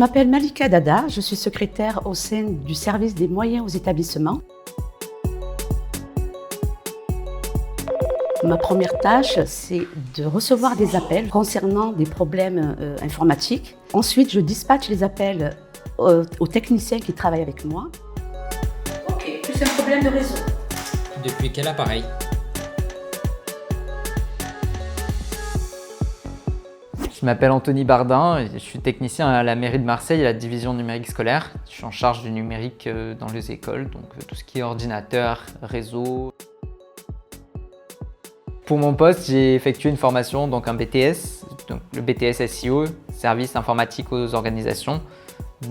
m'appelle Malika Dada, je suis secrétaire au sein du service des moyens aux établissements. Ma première tâche, c'est de recevoir des appels concernant des problèmes informatiques. Ensuite, je dispatche les appels aux techniciens qui travaillent avec moi. Ok, plus un problème de réseau. Depuis quel appareil? Je m'appelle Anthony Bardin et je suis technicien à la mairie de Marseille à la division numérique scolaire. Je suis en charge du numérique dans les écoles, donc tout ce qui est ordinateur, réseau. Pour mon poste, j'ai effectué une formation, donc un BTS, donc le BTS SEO, Service informatique aux organisations.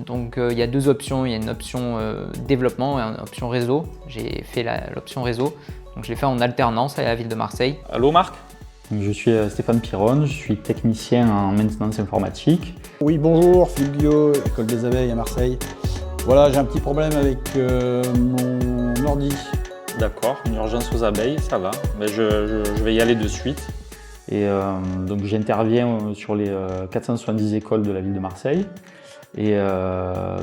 Donc il y a deux options, il y a une option développement et une option réseau. J'ai fait l'option réseau, donc je l'ai fait en alternance à la ville de Marseille. Allô Marc? Je suis Stéphane Piron, je suis technicien en maintenance informatique. Oui, bonjour, Philippe Guillot, École des Abeilles à Marseille. Voilà, j'ai un petit problème avec mon ordi. D'accord, une urgence aux abeilles, ça va. Mais je vais y aller de suite. Et donc j'interviens sur les 470 écoles de la ville de Marseille. Et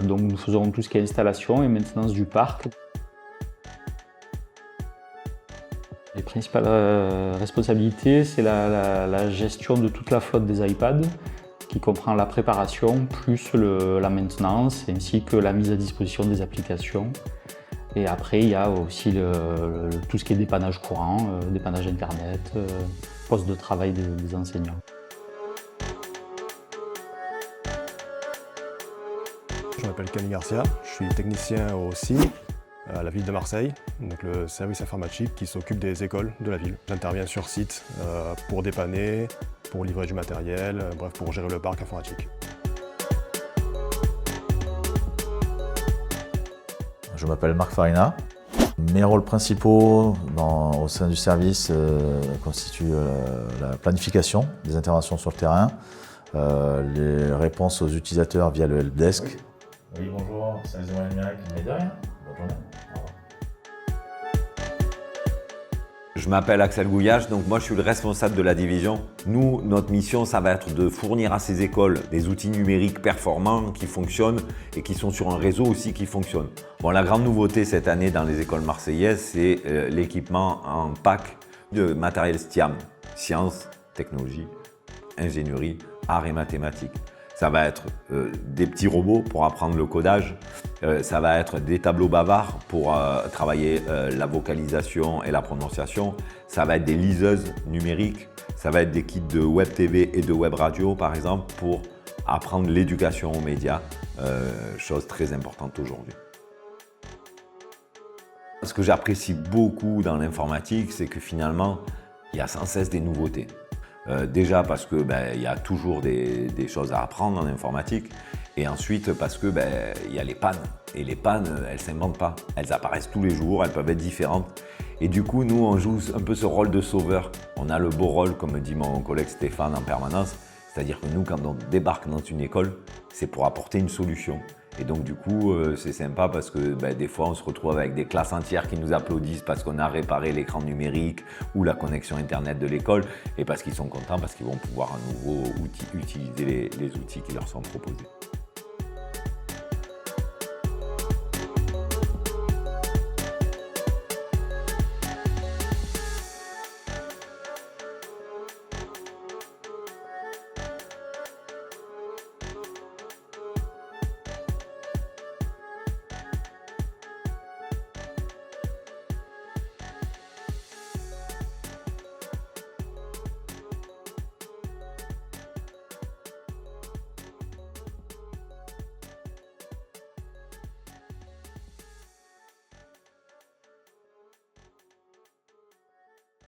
donc nous faisons tout ce qui est installation et maintenance du parc. Les principales responsabilités, c'est la gestion de toute la flotte des iPads, qui comprend la préparation plus la maintenance, ainsi que la mise à disposition des applications. Et après, il y a aussi tout ce qui est dépannage courant, dépannage internet, poste de travail des enseignants. Je m'appelle Camille Garcia, je suis technicien au SIM, à la ville de Marseille, donc le service informatique qui s'occupe des écoles de la ville. J'interviens sur site pour dépanner, pour livrer du matériel, bref, pour gérer le parc informatique. Je m'appelle Marc Farina. Mes rôles principaux au sein du service constituent la planification des interventions sur le terrain, les réponses aux utilisateurs via le helpdesk. Oui, bonjour, service des moyens numériques, mais de rien. Bonne journée. Au revoir. Je m'appelle Axel Gouillache, donc moi je suis le responsable de la division. Nous, notre mission, ça va être de fournir à ces écoles des outils numériques performants qui fonctionnent et qui sont sur un réseau aussi qui fonctionne. Bon, la grande nouveauté cette année dans les écoles marseillaises, c'est l'équipement en pack de matériel STIAM, sciences, technologie, ingénierie, arts et mathématiques. Ça va être des petits robots pour apprendre le codage, ça va être des tableaux bavards pour travailler la vocalisation et la prononciation, ça va être des liseuses numériques, ça va être des kits de web TV et de web radio par exemple pour apprendre l'éducation aux médias, chose très importante aujourd'hui. Ce que j'apprécie beaucoup dans l'informatique, c'est que finalement, il y a sans cesse des nouveautés. Déjà parce que il y a toujours des choses à apprendre en informatique et ensuite parce que il y a les pannes et les pannes elles ne s'inventent pas, elles apparaissent tous les jours, elles peuvent être différentes et du coup nous on joue un peu ce rôle de sauveur. On a le beau rôle comme dit mon collègue Stéphane en permanence, c'est-à-dire que nous quand on débarque dans une école c'est pour apporter une solution. Et donc du coup, c'est sympa parce que des fois, on se retrouve avec des classes entières qui nous applaudissent parce qu'on a réparé l'écran numérique ou la connexion Internet de l'école et parce qu'ils sont contents, parce qu'ils vont pouvoir à nouveau utiliser les outils qui leur sont proposés.